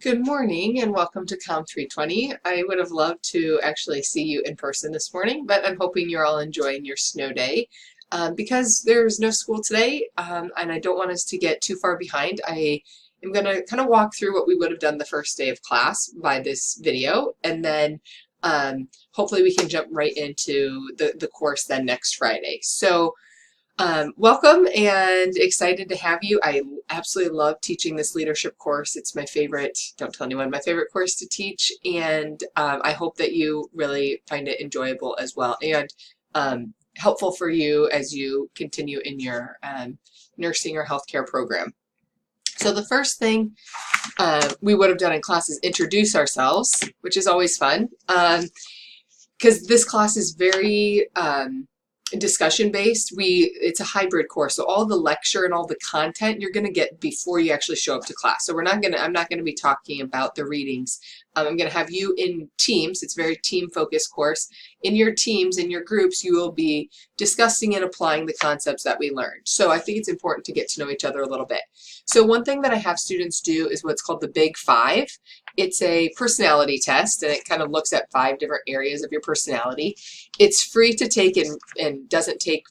Good morning and welcome to Com 320. I would have loved to actually see you in person this morning, but I'm hoping you're all enjoying your snow day. Because there's no school today, and I don't want us to get too far behind, I am going to kind of walk through what we would have done the first day of class by this video, and then hopefully we can jump right into the course then next Friday. So welcome and excited to have you. I absolutely love teaching this leadership course. It's my favorite, don't tell anyone, my favorite course to teach. And I hope that you really find it enjoyable as well and helpful for you as you continue in your nursing or healthcare program. So the first thing we would have done in class is introduce ourselves, which is always fun because this class is very discussion based. It's a hybrid course, so all the lecture and all the content you're going to get before you actually show up to class. So I'm not going to be talking about the readings. I'm going to have you in teams. It's a very team focused course. In your teams, in your groups, you will be discussing and applying the concepts that we learned. So I think it's important to get to know each other a little bit. So one thing that I have students do is what's called the Big Five. It's a personality test, and it kind of looks at 5 different areas of your personality. It's free to take and doesn't take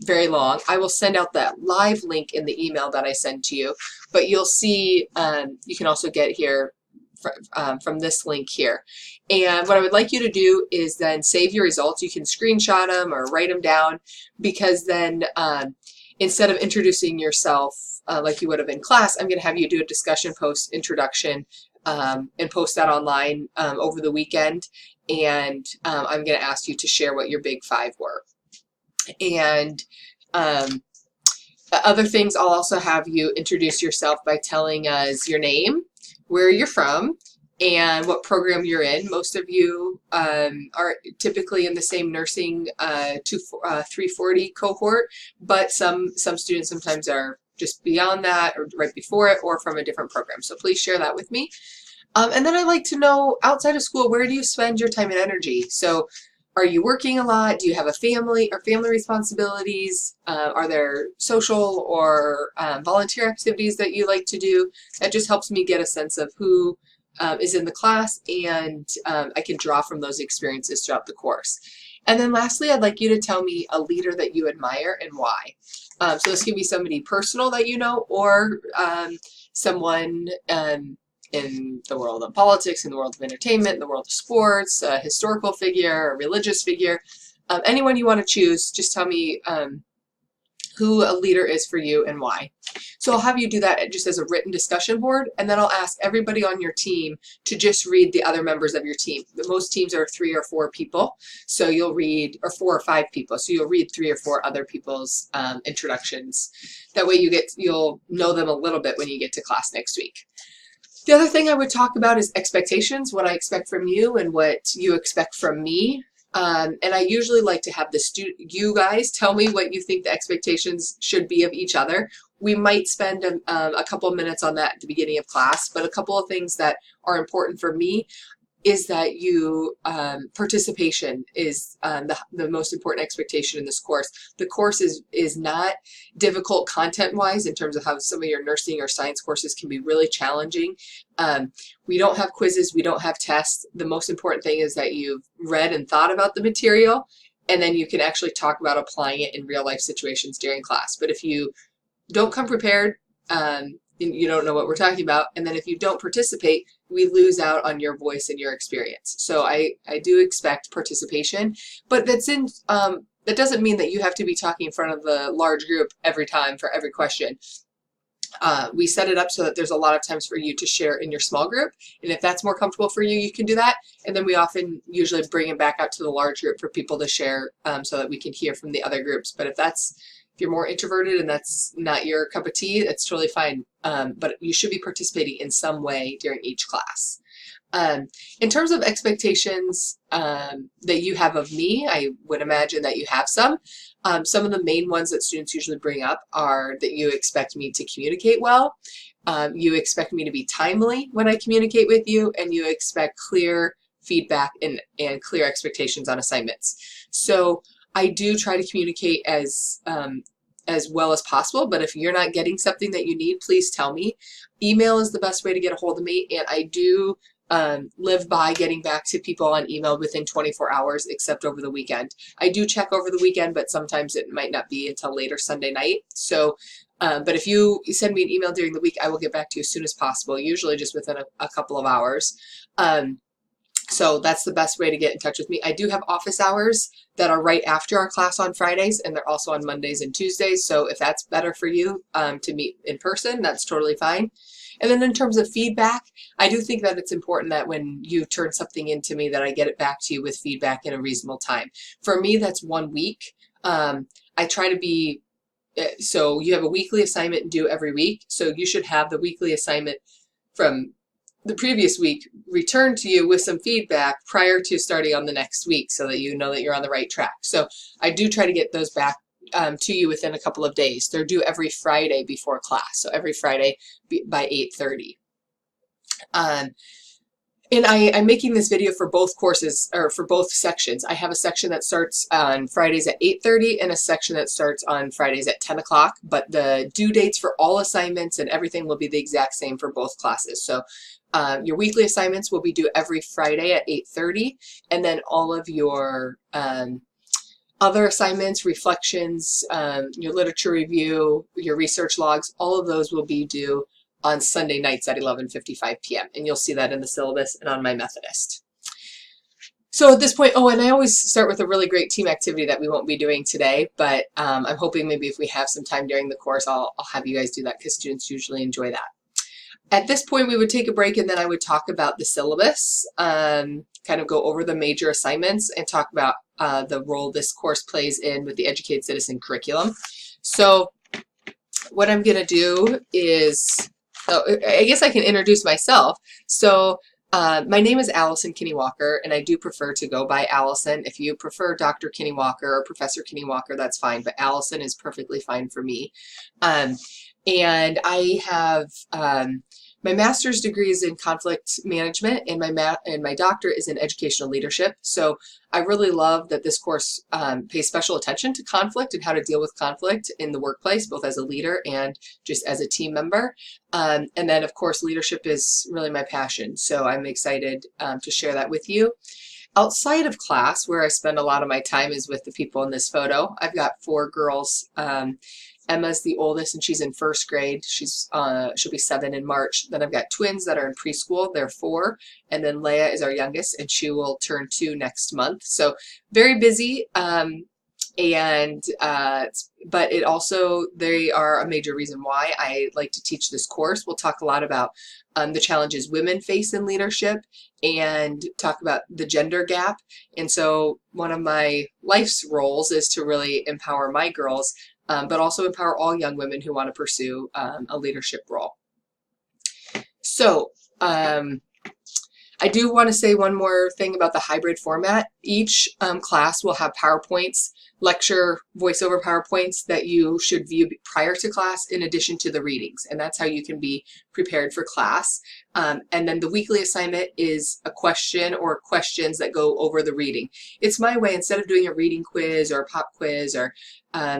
very long. I will send out that live link in the email that I send to you, but you'll see you can also get here from this link here. And what I would like you to do is then save your results. You can screenshot them or write them down, because then instead of introducing yourself like you would have in class, I'm going to have you do a discussion post introduction and post that online over the weekend. And I'm going to ask you to share what your Big Five were. And other things, I'll also have you introduce yourself by telling us your name, where you're from, and what program you're in. Most of you are typically in the same nursing 340 cohort, but some students sometimes are just beyond that or right before it or from a different program. So please share that with me. And then I'd like to know, outside of school, where do you spend your time and energy? So are you working a lot? Do you have a family or family responsibilities? Are there social or volunteer activities that you like to do? That just helps me get a sense of who is in the class, and I can draw from those experiences throughout the course. And then lastly, I'd like you to tell me a leader that you admire and why. So this can be somebody personal that you know, or someone in the world of politics, in the world of entertainment, in the world of sports, a historical figure, a religious figure, anyone you want to choose. Just tell me who a leader is for you and why. So I'll have you do that just as a written discussion board, and then I'll ask everybody on your team to just read the other members of your team. Most teams are 3 or 4 people, so you'll read, or 4 or 5 people, so you'll read 3 or 4 other people's introductions. That way you'll know them a little bit when you get to class next week. The other thing I would talk about is expectations, what I expect from you and what you expect from me. And I usually like to have you guys tell me what you think the expectations should be of each other. We might spend a couple of minutes on that at the beginning of class, but a couple of things that are important for me is that participation is the most important expectation in this course. The course is not difficult content-wise in terms of how some of your nursing or science courses can be really challenging. We don't have quizzes, we don't have tests. The most important thing is that you've read and thought about the material, and then you can actually talk about applying it in real life situations during class. But if you don't come prepared, you don't know what we're talking about, and then if you don't participate, we lose out on your voice and your experience. So I do expect participation, but that doesn't mean that you have to be talking in front of the large group every time for every question. We set it up so that there's a lot of times for you to share in your small group, and if that's more comfortable for you, you can do that. And then we usually bring it back out to the large group for people to share so that we can hear from the other groups. But if you're more introverted and that's not your cup of tea, that's totally fine. But you should be participating in some way during each class. In terms of expectations that you have of me, I would imagine that you have some. Some of the main ones that students usually bring up are that you expect me to communicate well, you expect me to be timely when I communicate with you, and you expect clear feedback and clear expectations on assignments. So I do try to communicate as well as possible, but if you're not getting something that you need, please tell me. email is the best way to get a hold of me, and I do live by getting back to people on email within 24 hours, except over the weekend. I do check over the weekend, but sometimes it might not be until later Sunday night. So, but if you send me an email during the week, I will get back to you as soon as possible, usually just within a couple of hours. So that's the best way to get in touch with me. I do have office hours that are right after our class on Fridays, and they're also on Mondays and Tuesdays. So if that's better for you to meet in person, that's totally fine. And then in terms of feedback, I do think that it's important that when you turn something into me that I get it back to you with feedback in a reasonable time. For me, that's 1 week. I try to be, so you have a weekly assignment due every week. So you should have the weekly assignment from the previous week returned to you with some feedback prior to starting on the next week so that you know that you're on the right track. So I do try to get those back to you within a couple of days. They're due every Friday before class. So every Friday by 8:30. And I'm making this video for both courses, or for both sections. I have a section that starts on Fridays at 8:30 and a section that starts on Fridays at 10 o'clock, but the due dates for all assignments and everything will be the exact same for both classes. So your weekly assignments will be due every Friday at 8:30, and then all of your other assignments, reflections, your literature review, your research logs, all of those will be due on Sunday nights at 11:55 p.m. And you'll see that in the syllabus and on my Methodist. So at this point, oh, and I always start with a really great team activity that we won't be doing today, but I'm hoping maybe if we have some time during the course, I'll have you guys do that because students usually enjoy that. At this point, we would take a break and then I would talk about the syllabus, kind of go over the major assignments and talk about the role this course plays in with the Educated Citizen curriculum. So what I'm going to do is, I guess I can introduce myself. So my name is Allison Kinney-Walker, and I do prefer to go by Allison. If you prefer Dr. Kinney-Walker or Professor Kinney-Walker, that's fine, but Allison is perfectly fine for me. And I have my master's degree is in conflict management, and my doctorate is in educational leadership. So I really love that this course pays special attention to conflict and how to deal with conflict in the workplace, both as a leader and just as a team member. And then, of course, leadership is really my passion. So I'm excited to share that with you. Outside of class, where I spend a lot of my time is with the people in this photo. I've got 4 girls. Emma's the oldest, and she's in 1st grade. She'll be 7 in March. Then I've got twins that are in preschool. They're 4, and then Leia is our youngest, and she will turn 2 next month. So very busy, but it also, they are a major reason why I like to teach this course. We'll talk a lot about the challenges women face in leadership and talk about the gender gap. And so one of my life's roles is to really empower my girls, but also empower all young women who want to pursue a leadership role. So I do want to say one more thing about the hybrid format. Each class will have PowerPoints, lecture voiceover PowerPoints that you should view prior to class in addition to the readings. And that's how you can be prepared for class. And then the weekly assignment is a question or questions that go over the reading. It's my way, instead of doing a reading quiz or a pop quiz or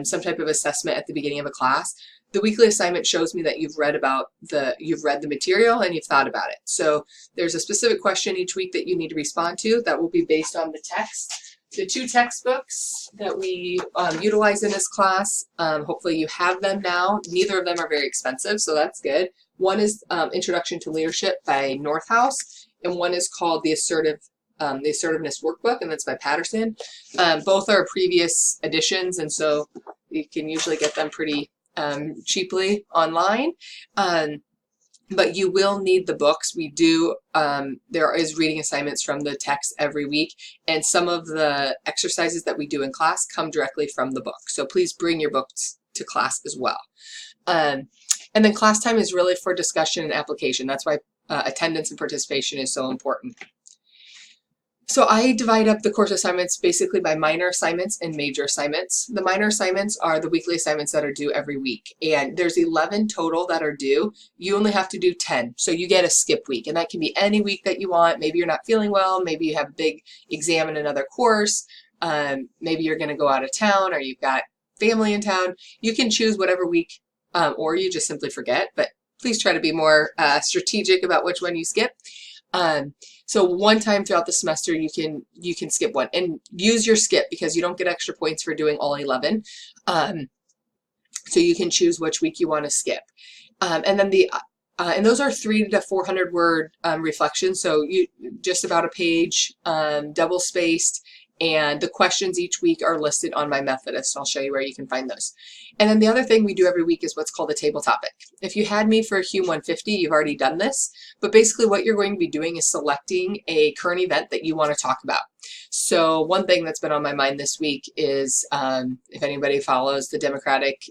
some type of assessment at the beginning of a class, the weekly assignment shows me that you've read the material and you've thought about it. So there's a specific question each week that you need to respond to that will be based on the text. The 2 textbooks that we utilize in this class, hopefully you have them now. Neither of them are very expensive, so that's good. One is Introduction to Leadership by Northhouse, and one is called the Assertiveness Workbook, and that's by Patterson. Both are previous editions, and so you can usually get them pretty cheaply online. But you will need the books. We do, there is reading assignments from the text every week, and some of the exercises that we do in class come directly from the book. So please bring your books to class as well. And then class time is really for discussion and application. That's why attendance and participation is so important. So I divide up the course assignments basically by minor assignments and major assignments. The minor assignments are the weekly assignments that are due every week, and there's 11 total that are due. You only have to do 10, so you get a skip week, and that can be any week that you want. Maybe you're not feeling well, maybe you have a big exam in another course, maybe you're going to go out of town, or you've got family in town. You can choose whatever week, or you just simply forget, but please try to be more strategic about which one you skip. So one time throughout the semester, you can skip one and use your skip because you don't get extra points for doing all 11. So you can choose which week you want to skip. And then and those are 300 to 400 word reflections. So you just about a page, double spaced, and the questions each week are listed on my Methodist. I'll show you where you can find those. And then the other thing we do every week is what's called a table topic. If you had me for HUME 150, you've already done this, but basically what you're going to be doing is selecting a current event that you want to talk about. So one thing that's been on my mind this week is if anybody follows the Democratic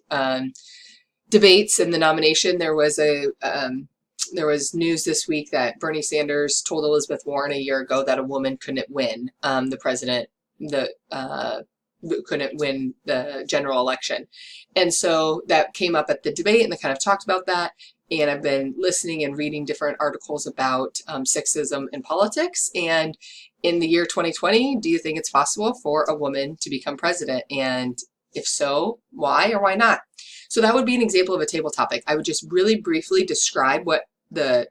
debates and the nomination, there was news this week that Bernie Sanders told Elizabeth Warren a year ago that a woman couldn't win couldn't win the general election. And so that came up at the debate and they kind of talked about that. And I've been listening and reading different articles about sexism in politics. And in the year 2020, do you think it's possible for a woman to become president? And if so, why or why not? So that would be an example of a table topic. I would just really briefly describe what the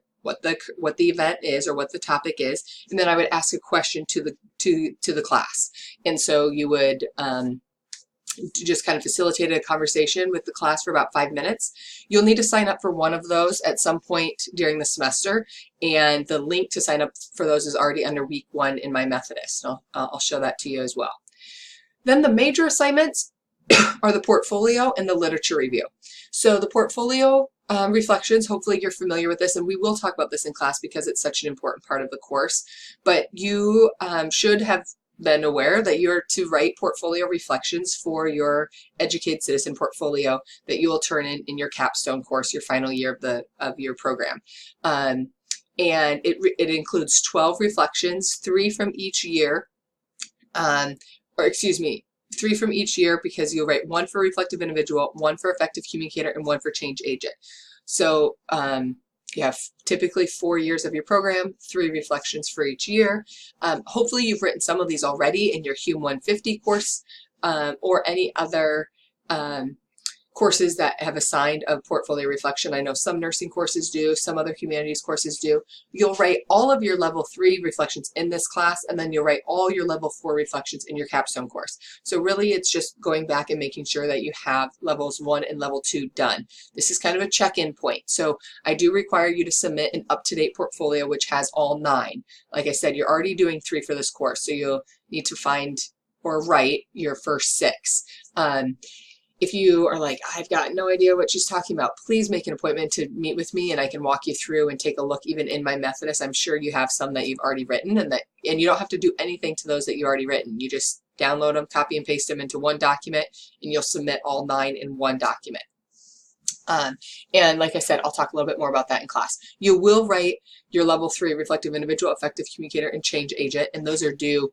event is or what the topic is, and then I would ask a question to the class. And so you would just kind of facilitate a conversation with the class for about 5 minutes. You'll need to sign up for one of those at some point during the semester, and the link to sign up for those is already under week 1 in my Methodist. I'll show that to you as well. Then the major assignments are the portfolio and the literature review. So the portfolio reflections, hopefully you're familiar with this, and we will talk about this in class because it's such an important part of the course, but you should have been aware that you're to write portfolio reflections for your Educated Citizen portfolio that you will turn in your capstone course, your final year of your program. And it includes 12 reflections, 3 from each year, 3 from each year, because you'll write 1 for reflective individual, 1 for effective communicator, and 1 for change agent. So you have typically 4 years of your program, 3 reflections for each year. Hopefully you've written some of these already in your HUME 150 course or any other courses that have assigned a portfolio reflection. I know some nursing courses do, some other humanities courses do. You'll write all of your level 3 reflections in this class, and then you'll write all your level 4 reflections in your capstone course. So really it's just going back and making sure that you have levels 1 and level 2 done. This is kind of a check-in point. So I do require you to submit an up-to-date portfolio which has all 9. Like I said, you're already doing 3 for this course, so you'll need to find or write your first 6. If you are like, I've got no idea what she's talking about, please make an appointment to meet with me and I can walk you through and take a look even in my Methodist. I'm sure you have some that you've already written, and you don't have to do anything to those that you already written. You just download them, copy and paste them into one document, and you'll submit all 9 in one document. And like I said, I'll talk a little bit more about that in class. You will write your level 3 reflective individual, effective communicator, and change agent, and those are due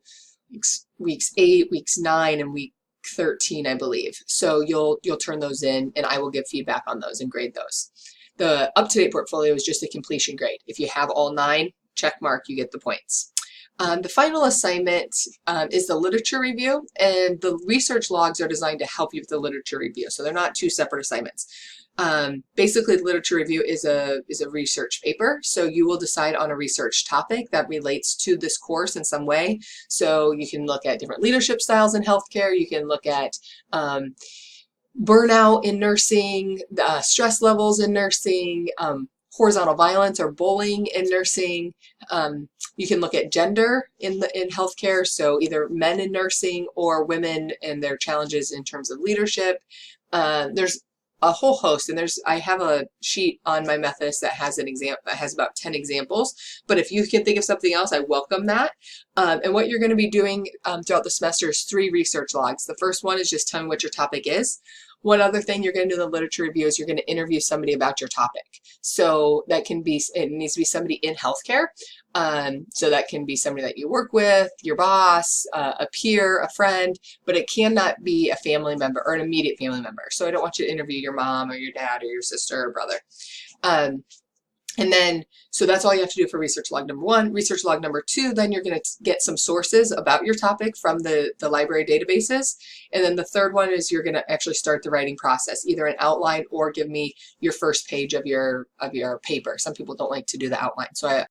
weeks 8, weeks 9, and week 13, I believe. So you'll turn those in and I will give feedback on those and grade those. The up-to-date portfolio is just a completion grade. If you have all 9, check mark, you get the points. The final assignment is the literature review, and the research logs are designed to help you with the literature review. So they're not 2 separate assignments. Basically, the literature review is a research paper. So you will decide on a research topic that relates to this course in some way. So you can look at different leadership styles in healthcare. You can look at burnout in nursing, stress levels in nursing, horizontal violence or bullying in nursing. You can look at gender in healthcare. So either men in nursing or women and their challenges in terms of leadership. There's a whole host, and I have a sheet on my Methodist that has an example that has about 10 examples, but if you can think of something else, I welcome that. And what you're going to be doing throughout the semester is 3 research logs. The first one is just telling what your topic is. One other thing you're going to do in the literature review is you're going to interview somebody about your topic. So that can be, it needs to be somebody in healthcare. So that can be somebody that you work with, your boss, a peer, a friend, but it cannot be a family member or an immediate family member. So I don't want you to interview your mom or your dad or your sister or brother. And then, so that's all you have to do for research log number 1. Research log number 2, then you're going to get some sources about your topic from the library databases. And then the third one is you're going to actually start the writing process, either an outline or give me your first page of your paper. Some people don't like to do the outline. So